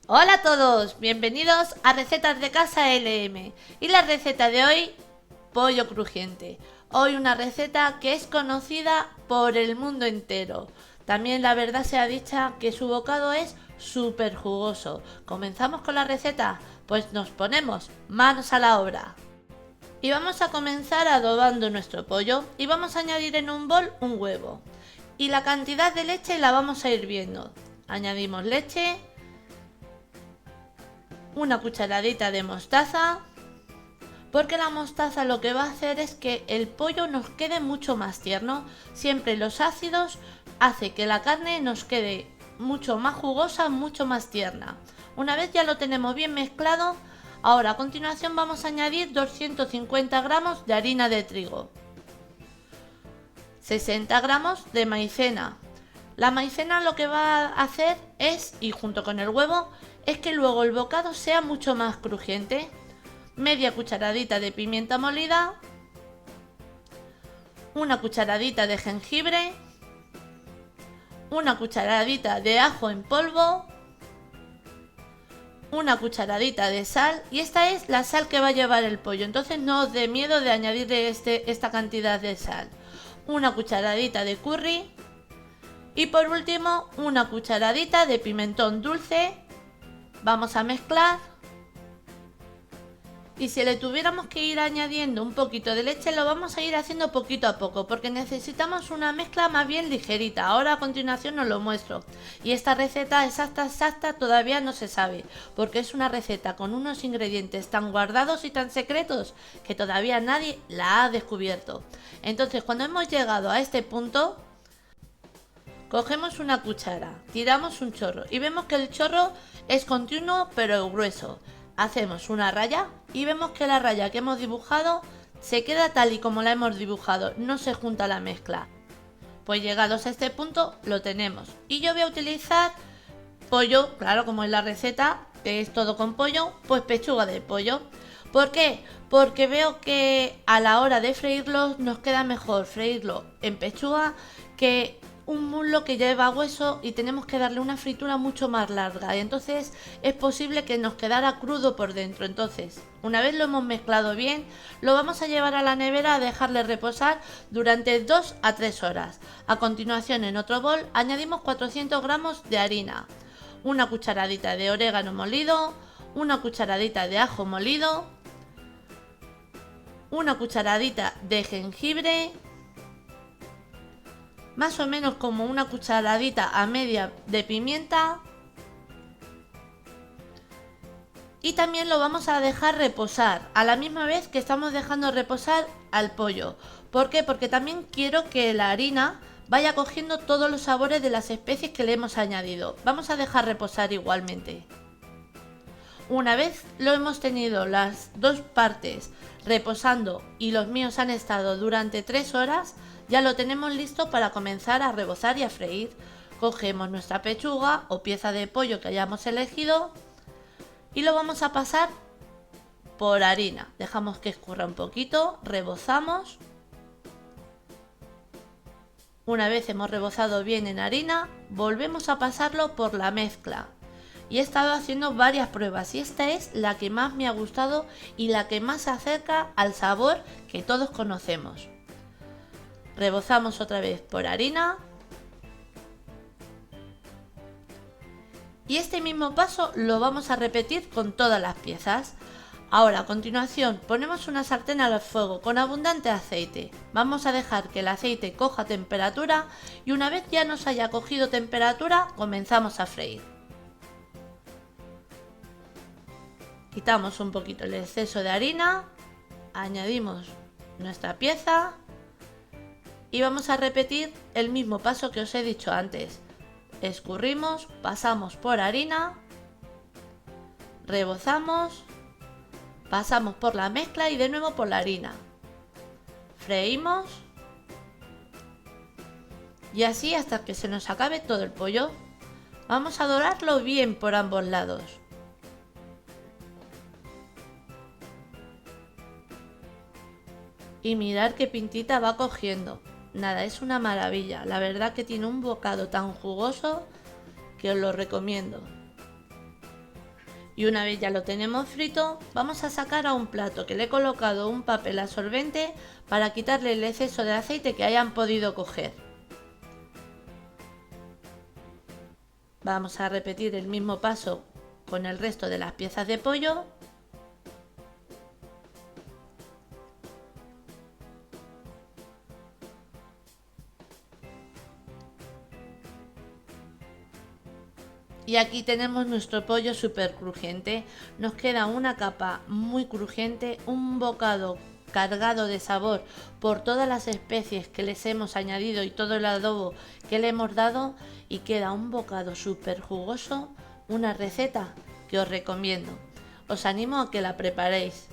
Hola a todos, bienvenidos a Recetas de Casa LM. Y la receta de hoy, pollo crujiente. Hoy una receta que es conocida por el mundo entero. También la verdad sea dicha que su bocado es súper jugoso. ¿Comenzamos con la receta? Pues nos ponemos manos a la obra. Y vamos a comenzar adobando nuestro pollo y vamos a añadir en un bol un huevo. Y la cantidad de leche la vamos a ir viendo. Añadimos leche, una cucharadita de mostaza, porque la mostaza lo que va a hacer es que el pollo nos quede mucho más tierno. Siempre los ácidos hace que la carne nos quede mucho más jugosa, mucho más tierna. Una vez ya lo tenemos bien mezclado, ahora a continuación vamos a añadir 250 gramos de harina de trigo, 60 gramos de maicena. La maicena lo que va a hacer es, y junto con el huevo, es que luego el bocado sea mucho más crujiente. Media cucharadita de pimienta molida, una cucharadita de jengibre, una cucharadita de ajo en polvo, una cucharadita de sal, y esta es la sal que va a llevar el pollo, entonces no os dé miedo de añadirle esta cantidad de sal. Una cucharadita de curry y por último una cucharadita de pimentón dulce. Vamos a mezclar. Y si le tuviéramos que ir añadiendo un poquito de leche, lo vamos a ir haciendo poquito a poco, porque necesitamos una mezcla más bien ligerita. Ahora a continuación os lo muestro. Y esta receta exacta todavía no se sabe, porque es una receta con unos ingredientes tan guardados y tan secretos que todavía nadie la ha descubierto. Entonces, cuando hemos llegado a este punto, cogemos una cuchara, tiramos un chorro y vemos que el chorro es continuo pero grueso. Hacemos una raya y vemos que la raya que hemos dibujado se queda tal y como la hemos dibujado, no se junta la mezcla. Pues llegados a este punto lo tenemos. Y yo voy a utilizar pollo, claro, como es la receta, que es todo con pollo, pues pechuga de pollo. ¿Por qué? Porque veo que a la hora de freírlo nos queda mejor freírlo en pechuga que un muslo que lleva hueso y tenemos que darle una fritura mucho más larga y entonces es posible que nos quedara crudo por dentro. Entonces, una vez lo hemos mezclado bien, lo vamos a llevar a la nevera a dejarle reposar durante 2 a 3 horas. A continuación, en otro bol añadimos 400 gramos de harina, una cucharadita de orégano molido, una cucharadita de ajo molido, una cucharadita de jengibre, más o menos como una cucharadita a media de pimienta, y también lo vamos a dejar reposar a la misma vez que estamos dejando reposar al pollo. ¿Por qué? Porque también quiero que la harina vaya cogiendo todos los sabores de las especies que le hemos añadido. Vamos a dejar reposar igualmente. Una vez lo hemos tenido las dos partes reposando y los míos han estado durante 3 horas, ya lo tenemos listo para comenzar a rebozar y a freír. Cogemos nuestra pechuga o pieza de pollo que hayamos elegido y lo vamos a pasar por harina. Dejamos que escurra un poquito, rebozamos. Una vez hemos rebozado bien en harina, volvemos a pasarlo por la mezcla. Y he estado haciendo varias pruebas y esta es la que más me ha gustado y la que más se acerca al sabor que todos conocemos. Rebozamos otra vez por harina. Y este mismo paso lo vamos a repetir con todas las piezas. Ahora a continuación ponemos una sartén al fuego con abundante aceite. Vamos a dejar que el aceite coja temperatura y una vez ya nos haya cogido temperatura comenzamos a freír. Quitamos un poquito el exceso de harina, añadimos nuestra pieza y vamos a repetir el mismo paso que os he dicho antes. Escurrimos, pasamos por harina, rebozamos, pasamos por la mezcla y de nuevo por la harina. Freímos y así hasta que se nos acabe todo el pollo. Vamos a dorarlo bien por ambos lados. Y mirad qué pintita va cogiendo. Nada, es una maravilla. La verdad que tiene un bocado tan jugoso que os lo recomiendo. Y una vez ya lo tenemos frito, vamos a sacar a un plato que le he colocado un papel absorbente para quitarle el exceso de aceite que hayan podido coger. Vamos a repetir el mismo paso con el resto de las piezas de pollo. Y aquí tenemos nuestro pollo súper crujiente. Nos queda una capa muy crujiente, un bocado cargado de sabor por todas las especies que les hemos añadido y todo el adobo que le hemos dado, y queda un bocado súper jugoso, una receta que os recomiendo. Os animo a que la preparéis.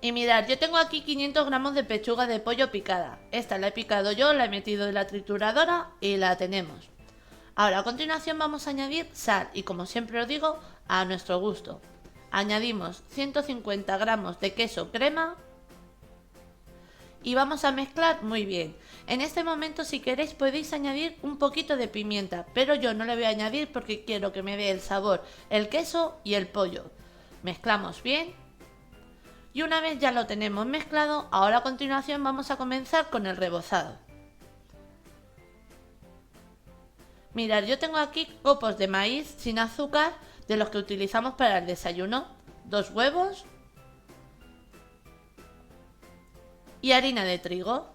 Y mirad, yo tengo aquí 500 gramos de pechuga de pollo picada. Esta la he picado yo, la he metido en la trituradora y la tenemos. Ahora a continuación vamos a añadir sal y, como siempre os digo, a nuestro gusto. Añadimos 150 gramos de queso crema y vamos a mezclar muy bien. En este momento, si queréis, podéis añadir un poquito de pimienta, pero yo no le voy a añadir porque quiero que me dé el sabor el queso y el pollo. Mezclamos bien. Y una vez ya lo tenemos mezclado, ahora a continuación vamos a comenzar con el rebozado. Mirad, yo tengo aquí copos de maíz sin azúcar, de los que utilizamos para el desayuno, 2 huevos y harina de trigo.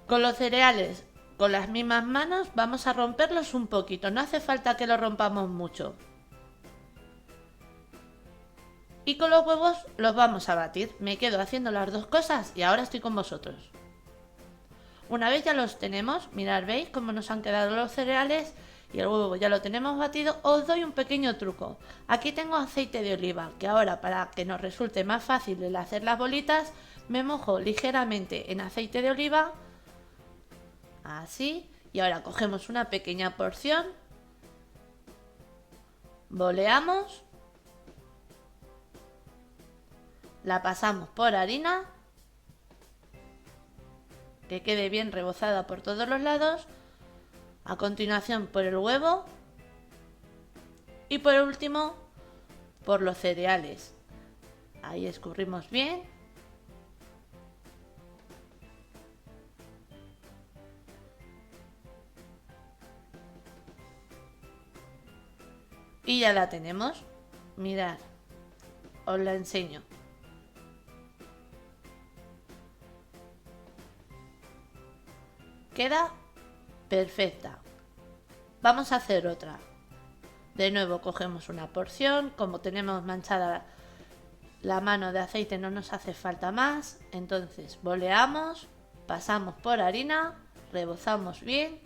Con los cereales, con las mismas manos, vamos a romperlos un poquito, no hace falta que lo rompamos mucho. Y con los huevos los vamos a batir. Me quedo haciendo las dos cosas y ahora estoy con vosotros. Una vez ya los tenemos, mirad, veis cómo nos han quedado los cereales y el huevo ya lo tenemos batido. Os doy un pequeño truco. Aquí tengo aceite de oliva, que ahora, para que nos resulte más fácil el hacer las bolitas, me mojo ligeramente en aceite de oliva, así, y ahora cogemos una pequeña porción, boleamos, la pasamos por harina, que quede bien rebozada por todos los lados, a continuación por el huevo y por último por los cereales. Ahí escurrimos bien. Y ya la tenemos. Mirad, os la enseño. Queda perfecta. Vamos a hacer otra. De nuevo cogemos una porción, como tenemos manchada la mano de aceite no nos hace falta más, entonces boleamos, pasamos por harina, rebozamos bien,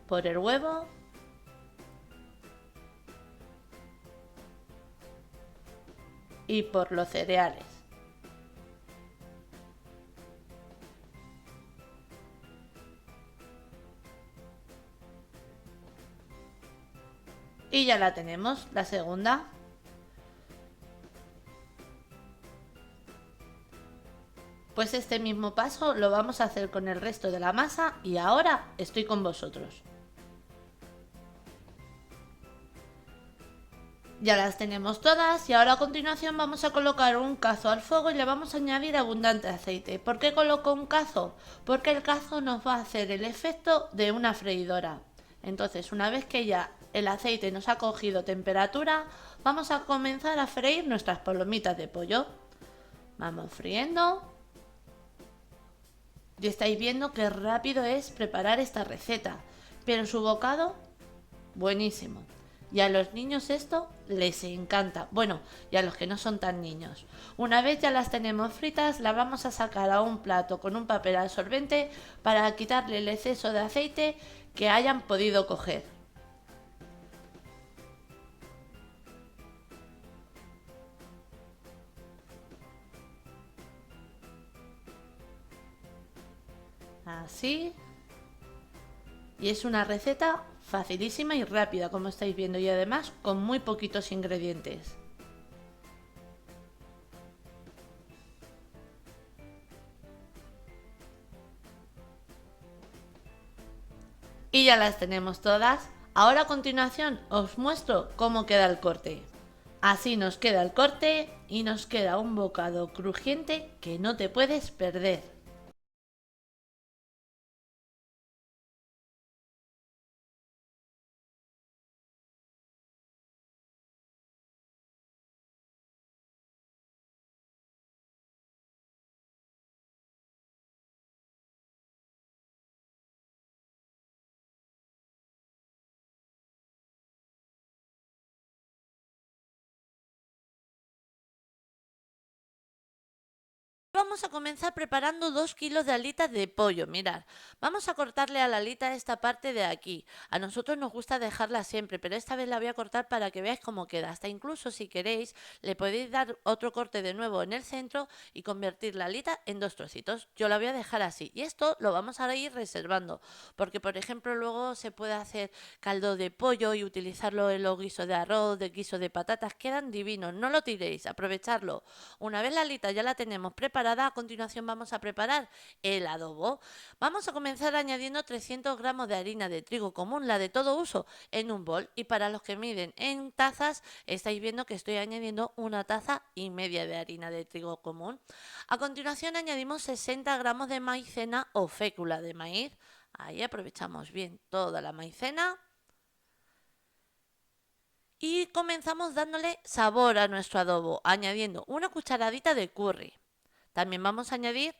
por el huevo y por los cereales. Y ya la tenemos, la segunda. Pues este mismo paso lo vamos a hacer con el resto de la masa y ahora estoy con vosotros. Ya las tenemos todas y ahora a continuación vamos a colocar un cazo al fuego y le vamos a añadir abundante aceite. ¿Por qué coloco un cazo? Porque el cazo nos va a hacer el efecto de una freidora. Entonces, una vez que ya el aceite nos ha cogido temperatura, vamos a comenzar a freír nuestras palomitas de pollo. Vamos friendo. Y estáis viendo qué rápido es preparar esta receta. Pero su bocado, buenísimo. Y a los niños esto les encanta. Bueno, y a los que no son tan niños. Una vez ya las tenemos fritas, las vamos a sacar a un plato con un papel absorbente para quitarle el exceso de aceite que hayan podido coger. Así. Y es una receta facilísima y rápida, como estáis viendo, y además con muy poquitos ingredientes. Y ya las tenemos todas. Ahora a continuación os muestro cómo queda el corte. Así nos queda el corte y nos queda un bocado crujiente que no te puedes perder. Vamos a comenzar preparando 2 kilos de alitas de pollo. Mirad, vamos a cortarle a la alita esta parte de aquí. A nosotros nos gusta dejarla siempre, pero esta vez la voy a cortar para que veáis cómo queda. Hasta incluso si queréis, le podéis dar otro corte de nuevo en el centro y convertir la alita en 2 trocitos. Yo la voy a dejar así. Y esto lo vamos a ir reservando, porque por ejemplo luego se puede hacer caldo de pollo y utilizarlo en los guisos de arroz, de guiso de patatas. Quedan divinos, no lo tiréis, aprovecharlo. Una vez la alita ya la tenemos preparada, a continuación vamos a preparar el adobo. Vamos a comenzar añadiendo 300 gramos de harina de trigo común, la de todo uso, en un bol. Y para los que miden en tazas, estáis viendo que estoy añadiendo 1,5 tazas de harina de trigo común. A continuación añadimos 60 gramos de maicena o fécula de maíz. Ahí aprovechamos bien toda la maicena. Y comenzamos dándole sabor a nuestro adobo, añadiendo una cucharadita de curry. También vamos a añadir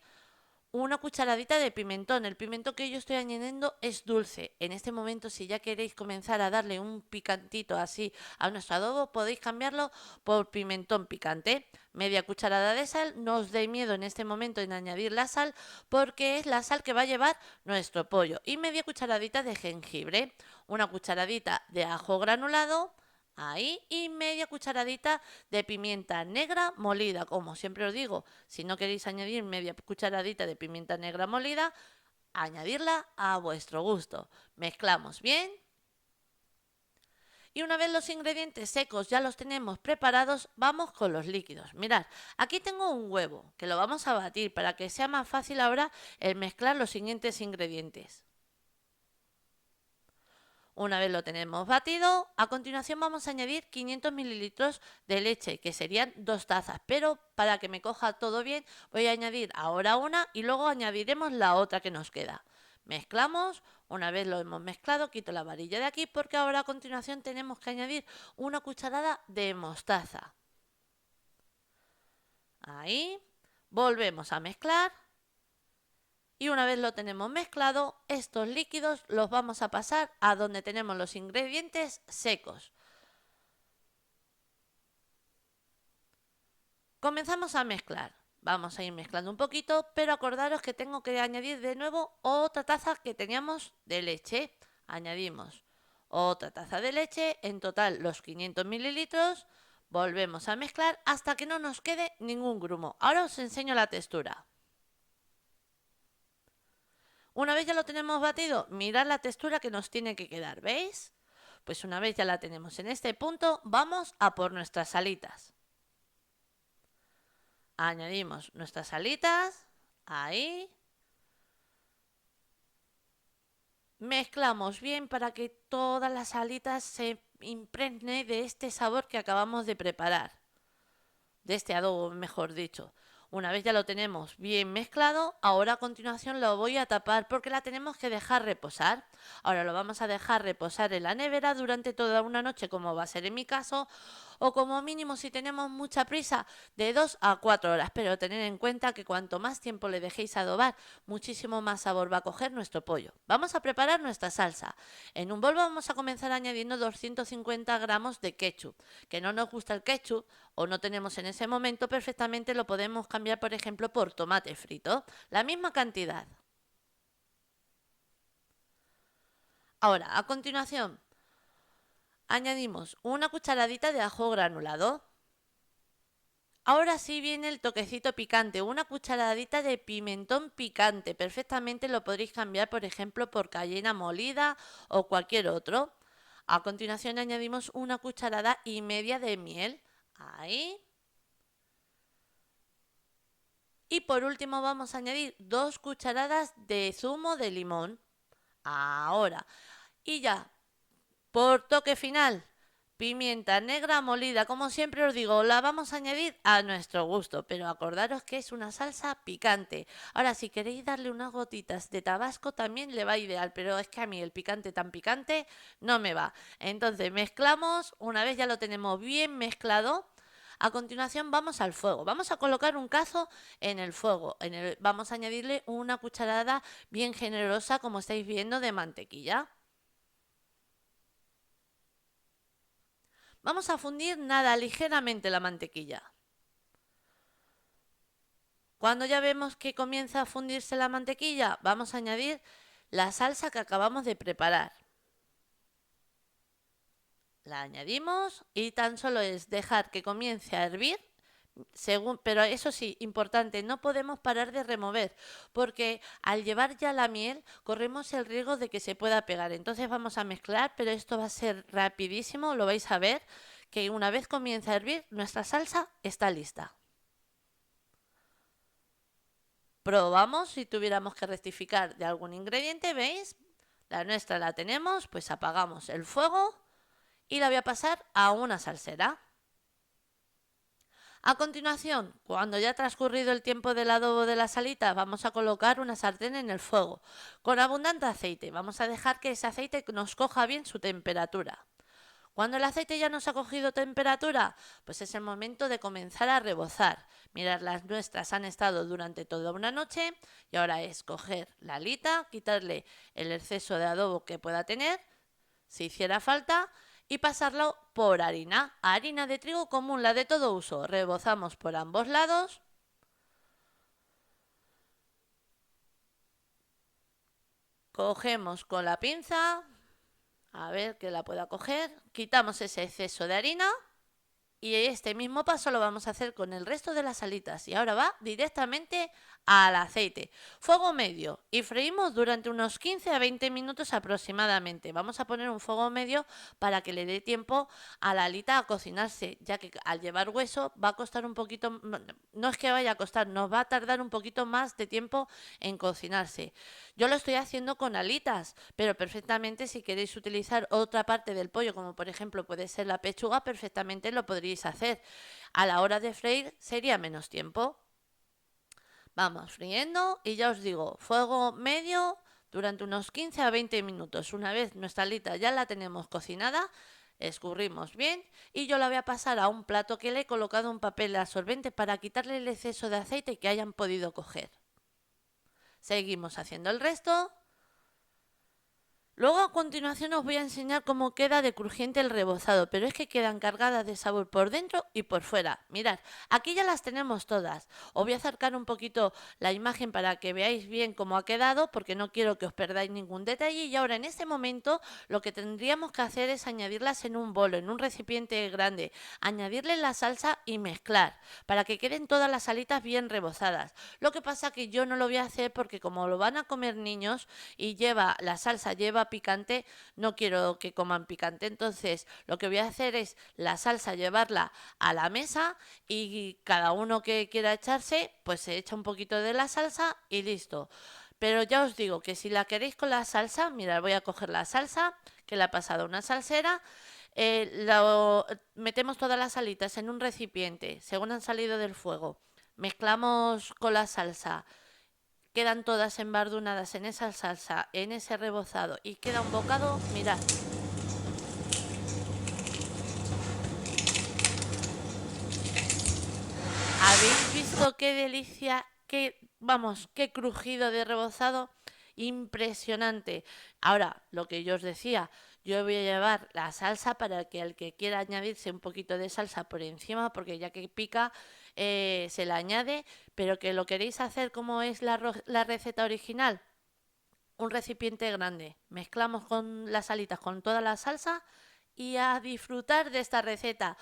una cucharadita de pimentón. El pimentón que yo estoy añadiendo es dulce. En este momento, si ya queréis comenzar a darle un picantito así a nuestro adobo, podéis cambiarlo por pimentón picante. Media cucharada de sal. No os dé miedo en este momento en añadir la sal, porque es la sal que va a llevar nuestro pollo. Y media cucharadita de jengibre. Una cucharadita de ajo granulado. Ahí, y media cucharadita de pimienta negra molida. Como siempre os digo, si no queréis añadir media cucharadita de pimienta negra molida, añadirla a vuestro gusto. Mezclamos bien. Y una vez los ingredientes secos ya los tenemos preparados, vamos con los líquidos. Mirad, aquí tengo un huevo que lo vamos a batir para que sea más fácil ahora el mezclar los siguientes ingredientes. Una vez lo tenemos batido, a continuación vamos a añadir 500 mililitros de leche, que serían 2 tazas, pero para que me coja todo bien voy a añadir ahora una y luego añadiremos la otra que nos queda. Mezclamos, una vez lo hemos mezclado, quito la varilla de aquí porque ahora a continuación tenemos que añadir una cucharada de mostaza. Ahí, volvemos a mezclar. Y una vez lo tenemos mezclado, estos líquidos los vamos a pasar a donde tenemos los ingredientes secos. Comenzamos a mezclar. Vamos a ir mezclando un poquito, pero acordaros que tengo que añadir de nuevo otra taza que teníamos de leche. Añadimos otra taza de leche, en total los 500 mililitros. Volvemos a mezclar hasta que no nos quede ningún grumo. Ahora os enseño la textura. Una vez ya lo tenemos batido, mirad la textura que nos tiene que quedar, ¿veis? Pues una vez ya la tenemos en este punto, vamos a por nuestras alitas. Añadimos nuestras alitas, ahí. Mezclamos bien para que todas las alitas se impregne de este sabor que acabamos de preparar. De este adobo, mejor dicho. Una vez ya lo tenemos bien mezclado, ahora a continuación lo voy a tapar porque la tenemos que dejar reposar. Ahora lo vamos a dejar reposar en la nevera durante toda una noche, como va a ser en mi caso, o como mínimo si tenemos mucha prisa, de 2 a 4 horas. Pero tened en cuenta que cuanto más tiempo le dejéis adobar, muchísimo más sabor va a coger nuestro pollo. Vamos a preparar nuestra salsa. En un bol vamos a comenzar añadiendo 250 gramos de ketchup. Que no nos gusta el ketchup o no tenemos en ese momento, perfectamente lo podemos cambiar, por ejemplo, por tomate frito. La misma cantidad. Ahora, a continuación, añadimos una cucharadita de ajo granulado. Ahora sí viene el toquecito picante, una cucharadita de pimentón picante. Perfectamente lo podréis cambiar, por ejemplo, por cayena molida o cualquier otro. A continuación añadimos una cucharada y media de miel. Ahí. Y por último vamos a añadir 2 cucharadas de zumo de limón. Ahora. Y ya, por toque final, pimienta negra molida. Como siempre os digo, la vamos a añadir a nuestro gusto, pero acordaros que es una salsa picante. Ahora, si queréis darle unas gotitas de tabasco también le va ideal, pero es que a mí el picante tan picante no me va. Entonces mezclamos, una vez ya lo tenemos bien mezclado. A continuación vamos al fuego. Vamos a colocar un cazo en el fuego. Vamos a añadirle una cucharada bien generosa, como estáis viendo, de mantequilla. Vamos a fundir nada ligeramente la mantequilla. Cuando ya vemos que comienza a fundirse la mantequilla, vamos a añadir la salsa que acabamos de preparar. La añadimos y tan solo es dejar que comience a hervir. Pero eso sí, importante, no podemos parar de remover porque al llevar ya la miel corremos el riesgo de que se pueda pegar. Entonces vamos a mezclar, pero esto va a ser rapidísimo, lo vais a ver que una vez comience a hervir nuestra salsa está lista. Probamos si tuviéramos que rectificar de algún ingrediente, ¿veis? La nuestra la tenemos, pues apagamos el fuego y la voy a pasar a una salsera. A continuación, cuando ya ha transcurrido el tiempo del adobo de las alitas, vamos a colocar una sartén en el fuego con abundante aceite. Vamos a dejar que ese aceite nos coja bien su temperatura. Cuando el aceite ya nos ha cogido temperatura, pues es el momento de comenzar a rebozar. Mirad, las nuestras han estado durante toda una noche y ahora es coger la alita, quitarle el exceso de adobo que pueda tener, si hiciera falta, y pasarlo por harina de trigo común, la de todo uso. Rebozamos por ambos lados. Cogemos con la pinza, a ver que la pueda coger, quitamos ese exceso de harina y este mismo paso lo vamos a hacer con el resto de las alitas. Y ahora va directamente al aceite. Fuego medio y freímos durante unos 15 a 20 minutos aproximadamente. Vamos a poner un fuego medio para que le dé tiempo a la alita a cocinarse, ya que al llevar hueso va a costar un poquito, no es que vaya a costar, nos va a tardar un poquito más de tiempo en cocinarse. Yo lo estoy haciendo con alitas, pero perfectamente si queréis utilizar otra parte del pollo, como por ejemplo puede ser la pechuga, perfectamente lo podríais hacer. A la hora de freír sería menos tiempo. Vamos friendo y ya os digo, fuego medio durante unos 15 a 20 minutos. Una vez nuestra alita ya la tenemos cocinada, escurrimos bien y yo la voy a pasar a un plato que le he colocado un papel absorbente para quitarle el exceso de aceite que hayan podido coger. Seguimos haciendo el resto. Luego a continuación os voy a enseñar cómo queda de crujiente el rebozado, pero es que quedan cargadas de sabor por dentro y por fuera. Mirad, aquí ya las tenemos todas. Os voy a acercar un poquito la imagen para que veáis bien cómo ha quedado, porque no quiero que os perdáis ningún detalle. Y ahora en este momento lo que tendríamos que hacer es añadirlas en un bolo, en un recipiente grande, añadirle la salsa y mezclar, para que queden todas las alitas bien rebozadas. Lo que pasa que yo no lo voy a hacer porque como lo van a comer niños y la salsa lleva lleva picante, no quiero que coman picante. Entonces, lo que voy a hacer es la salsa llevarla a la mesa y cada uno que quiera echarse, pues se echa un poquito de la salsa y listo. Pero ya os digo que si la queréis con la salsa, mirad, voy a coger la salsa que le ha pasado a una salsera. Metemos todas las alitas en un recipiente según han salido del fuego. Mezclamos con la salsa, quedan todas embardunadas en esa salsa, en ese rebozado y queda un bocado, mirad. ¿Habéis visto qué delicia? Vamos, qué crujido de rebozado. Impresionante. Ahora, lo que yo os decía, yo voy a llevar la salsa para que al que quiera añadirse un poquito de salsa por encima, porque ya que pica, se la añade, pero que lo queréis hacer como es la receta original, un recipiente grande. Mezclamos con las alitas con toda la salsa y a disfrutar de esta receta.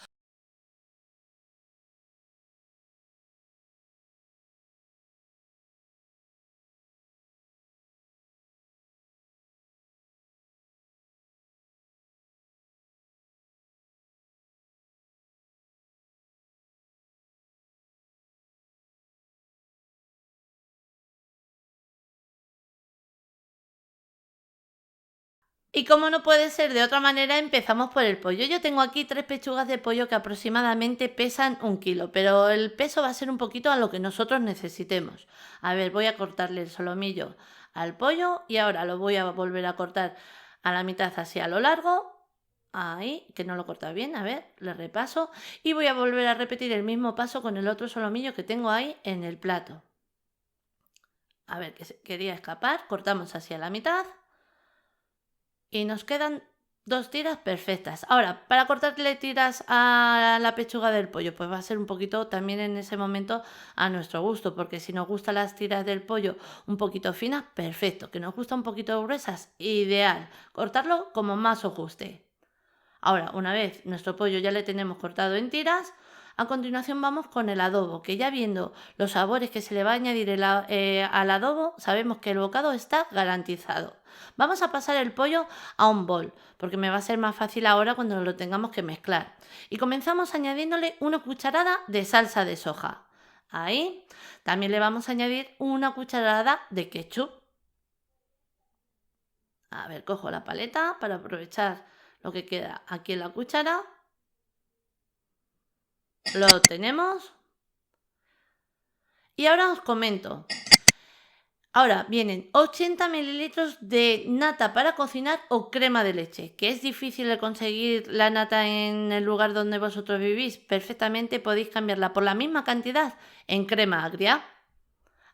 Y como no puede ser de otra manera, empezamos por el pollo. Yo tengo aquí 3 pechugas de pollo que aproximadamente pesan 1 kilo, pero el peso va a ser un poquito a lo que nosotros necesitemos. A ver, voy a cortarle el solomillo al pollo y ahora lo voy a volver a cortar a la mitad así a lo largo. Ahí, que no lo corta bien, a ver, le repaso. Y voy a volver a repetir el mismo paso con el otro solomillo que tengo ahí en el plato. A ver, que quería escapar, cortamos así a la mitad. Y nos quedan 2 tiras perfectas. Ahora, para cortarle tiras a la pechuga del pollo, pues va a ser un poquito también en ese momento a nuestro gusto, porque si nos gustan las tiras del pollo un poquito finas, perfecto. Que nos gustan un poquito gruesas, ideal. Cortarlo como más os guste. Ahora, una vez nuestro pollo ya le tenemos cortado en tiras, a continuación vamos con el adobo, que ya viendo los sabores que se le va a añadir al adobo, sabemos que el bocado está garantizado. Vamos a pasar el pollo a un bol, porque me va a ser más fácil ahora cuando lo tengamos que mezclar. Y comenzamos añadiéndole 1 cucharada de salsa de soja. Ahí también le vamos a añadir 1 cucharada de ketchup. A ver, cojo la paleta para aprovechar lo que queda aquí en la cuchara. Lo tenemos. Y ahora os comento. Ahora vienen 80 mililitros de nata para cocinar o crema de leche. Que es difícil de conseguir la nata en el lugar donde vosotros vivís. Perfectamente podéis cambiarla por la misma cantidad en crema agria.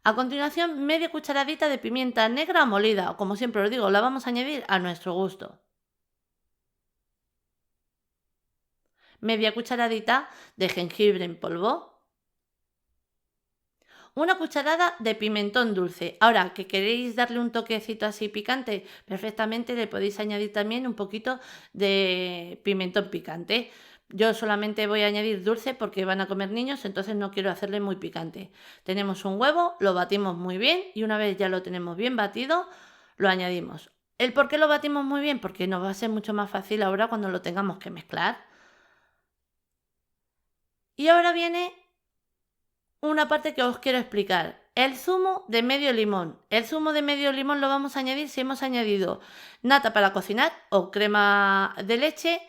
A continuación, media cucharadita de pimienta negra molida. O como siempre os digo, la vamos a añadir a nuestro gusto. Media cucharadita de jengibre en polvo. 1 cucharada de pimentón dulce. Ahora, que queréis darle un toquecito así picante, perfectamente le podéis añadir también un poquito de pimentón picante. Yo solamente voy a añadir dulce porque van a comer niños, entonces no quiero hacerle muy picante. Tenemos un huevo, lo batimos muy bien y una vez ya lo tenemos bien batido, lo añadimos. ¿El por qué lo batimos muy bien? Porque nos va a ser mucho más fácil ahora cuando lo tengamos que mezclar. Y ahora viene una parte que os quiero explicar. El zumo de medio limón. El zumo de medio limón lo vamos a añadir si hemos añadido nata para cocinar o crema de leche,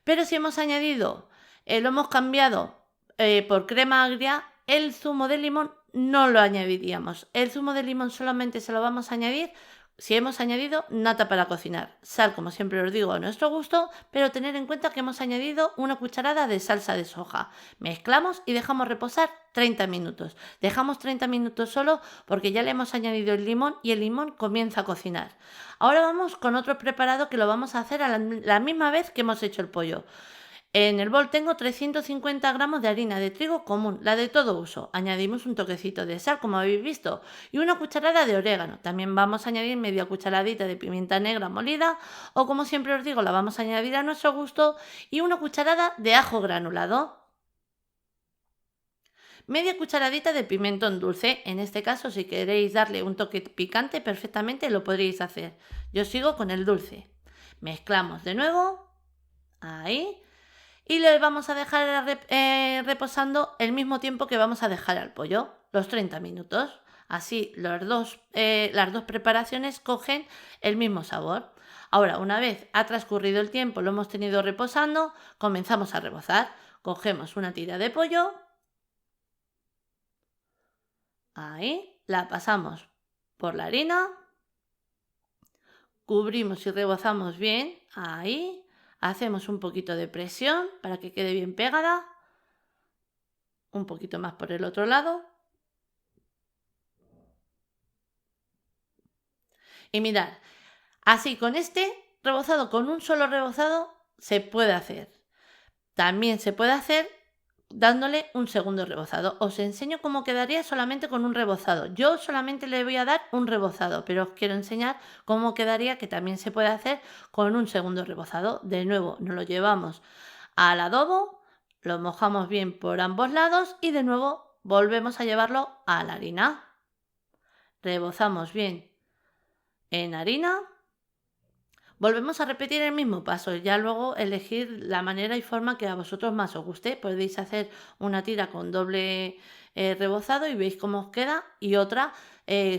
pero si hemos añadido, lo hemos cambiado por crema agria, el zumo de limón no lo añadiríamos. El zumo de limón solamente se lo vamos a añadir si hemos añadido nata para cocinar. Sal, como siempre os digo, a nuestro gusto, pero tener en cuenta que hemos añadido 1 cucharada de salsa de soja. Mezclamos y dejamos reposar 30 minutos. Dejamos 30 minutos solo porque ya le hemos añadido el limón y el limón comienza a cocinar. Ahora vamos con otro preparado que lo vamos a hacer a la misma vez que hemos hecho el pollo. En el bol tengo 350 gramos de harina de trigo común, la de todo uso. Añadimos un toquecito de sal, como habéis visto, y 1 cucharada de orégano. También vamos a añadir media cucharadita de pimienta negra molida, o como siempre os digo, la vamos a añadir a nuestro gusto, y 1 cucharada de ajo granulado. media cucharadita de pimentón dulce. En este caso, si queréis darle un toque picante, perfectamente lo podréis hacer. Yo sigo con el dulce. Mezclamos de nuevo. Ahí. Y le vamos a dejar reposando el mismo tiempo que vamos a dejar al pollo, los 30 minutos. Así las dos preparaciones cogen el mismo sabor. Ahora, una vez ha transcurrido el tiempo, lo hemos tenido reposando, comenzamos a rebozar. Cogemos una tira de pollo. Ahí, la pasamos por la harina. Cubrimos y rebozamos bien. Ahí. Hacemos un poquito de presión para que quede bien pegada. Un poquito más por el otro lado. Y mirad, así con este rebozado, con un solo rebozado, se puede hacer. También se puede hacer dándole un segundo rebozado. Os enseño cómo quedaría solamente con un rebozado. Yo solamente le voy a dar un rebozado, pero os quiero enseñar cómo quedaría, que también se puede hacer con un segundo rebozado. De nuevo, nos lo llevamos al adobo, lo mojamos bien por ambos lados y de nuevo volvemos a llevarlo a la harina. Rebozamos bien en harina. Volvemos a repetir el mismo paso, ya luego elegir la manera y forma que a vosotros más os guste. Podéis hacer una tira con doble rebozado y veis cómo os queda, y otra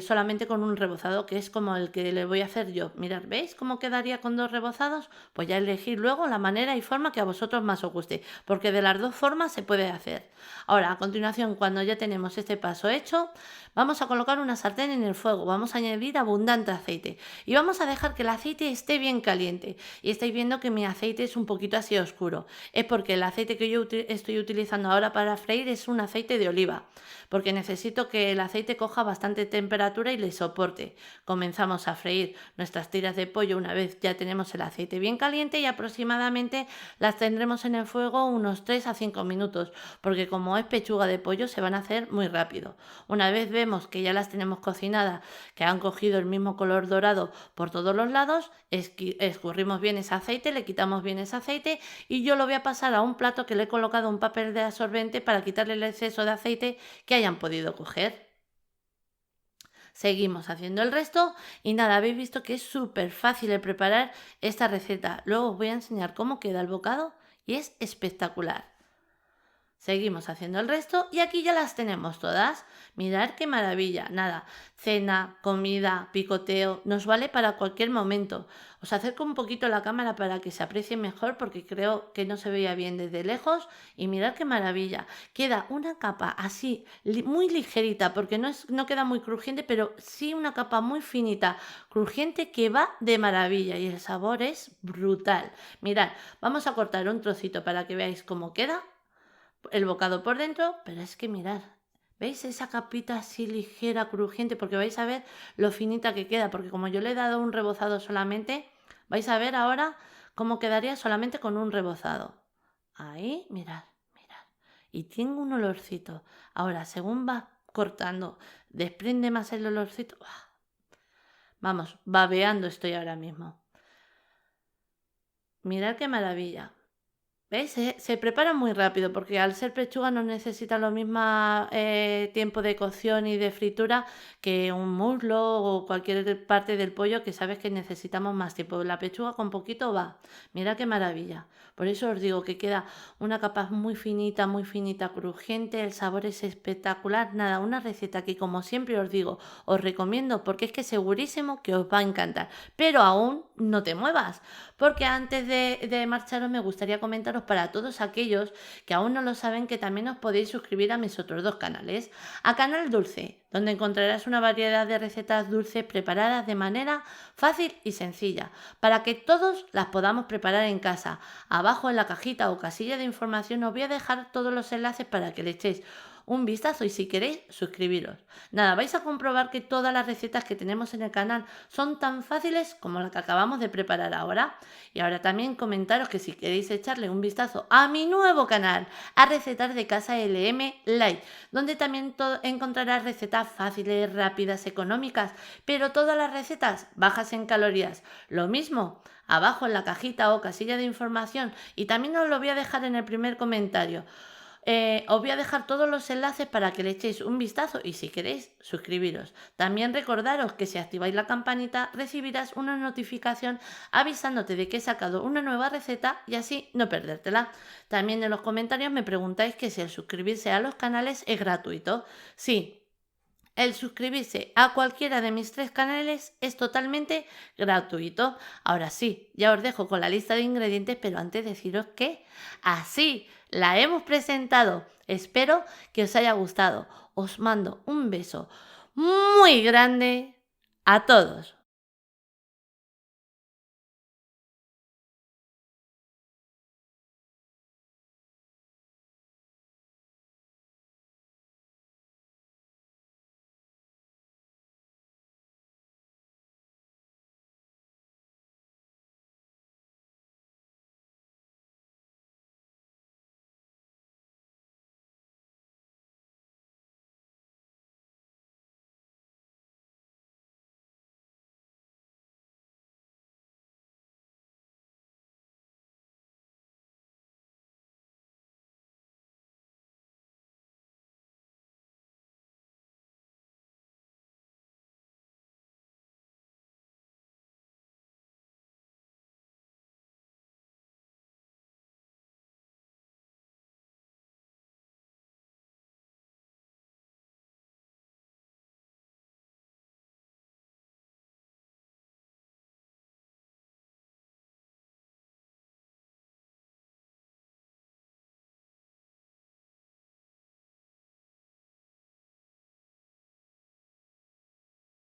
solamente con un rebozado, que es como el que le voy a hacer yo. Mirad, ¿veis cómo quedaría con dos rebozados? Pues ya elegir luego la manera y forma que a vosotros más os guste, porque de las dos formas se puede hacer. Ahora, a continuación, cuando ya tenemos este paso hecho, vamos a colocar una sartén en el fuego, vamos a añadir abundante aceite y vamos a dejar que el aceite esté bien caliente. Y estáis viendo que mi aceite es un poquito así oscuro. Es porque el aceite que yo estoy utilizando ahora para freír es un aceite de oliva, porque necesito que el aceite coja bastante temperatura y le soporte. Comenzamos a freír nuestras tiras de pollo una vez ya tenemos el aceite bien caliente, y aproximadamente las tendremos en el fuego unos 3 a 5 minutos, porque como es pechuga de pollo se van a hacer muy rápido. Una vez vemos que ya las tenemos cocinadas, que han cogido el mismo color dorado por todos los lados, escurrimos bien ese aceite, le quitamos bien ese aceite y yo lo voy a pasar a un plato que le he colocado un papel de absorbente para quitarle el exceso de aceite que hayan podido coger. Seguimos haciendo el resto y nada, habéis visto que es súper fácil de preparar esta receta. Luego os voy a enseñar cómo queda el bocado y es espectacular. Seguimos haciendo el resto y aquí ya las tenemos todas. Mirad qué maravilla. Nada, cena, comida, picoteo, nos vale para cualquier momento. Os acerco un poquito la cámara para que se aprecie mejor, porque creo que no se veía bien desde lejos. Y mirad qué maravilla. Queda una capa así muy ligerita, porque no queda muy crujiente, pero sí una capa muy finita, crujiente, que va de maravilla y el sabor es brutal. Mirad, vamos a cortar un trocito para que veáis cómo queda el bocado por dentro, pero es que mirad, ¿veis esa capita así ligera, crujiente? Porque vais a ver lo finita que queda, porque como yo le he dado un rebozado solamente, vais a ver ahora cómo quedaría solamente con un rebozado. Ahí, mirad, mirad. Y tiene un olorcito. Ahora, según va cortando, desprende más el olorcito. Vamos, babeando estoy ahora mismo. Mirad qué maravilla. ¿Veis? Se prepara muy rápido, porque al ser pechuga no necesita lo mismo tiempo de cocción y de fritura que un muslo o cualquier parte del pollo, que sabes que necesitamos más tiempo. La pechuga con poquito va. Mira qué maravilla. Por eso os digo que queda una capa muy finita, crujiente. El sabor es espectacular. Nada, una receta que, como siempre os digo, os recomiendo, porque es que segurísimo que os va a encantar. Pero aún no te muevas, porque antes de marcharos me gustaría comentaros, para todos aquellos que aún no lo saben, que también os podéis suscribir a mis otros dos canales. A Canal Dulce, donde encontrarás una variedad de recetas dulces preparadas de manera fácil y sencilla, para que todos las podamos preparar en casa. Abajo en la cajita o casilla de información os voy a dejar todos los enlaces para que le echéis un vistazo y, si queréis, suscribiros. Nada, vais a comprobar que todas las recetas que tenemos en el canal son tan fáciles como la que acabamos de preparar ahora. Y ahora también comentaros que si queréis echarle un vistazo a mi nuevo canal, a Recetas de Casa LM Light, donde también encontrarás recetas fáciles, rápidas, económicas, pero todas las recetas bajas en calorías. Lo mismo abajo en la cajita o casilla de información, y también os lo voy a dejar en el primer comentario. Os voy a dejar todos los enlaces para que le echéis un vistazo y si queréis, suscribiros. También recordaros que si activáis la campanita recibirás una notificación avisándote de que he sacado una nueva receta y así no perdértela. También en los comentarios me preguntáis que si el suscribirse a los canales es gratuito. Sí. El suscribirse a cualquiera de mis 3 canales es totalmente gratuito. Ahora sí, ya os dejo con la lista de ingredientes, pero antes deciros que así la hemos presentado. Espero que os haya gustado. Os mando un beso muy grande a todos.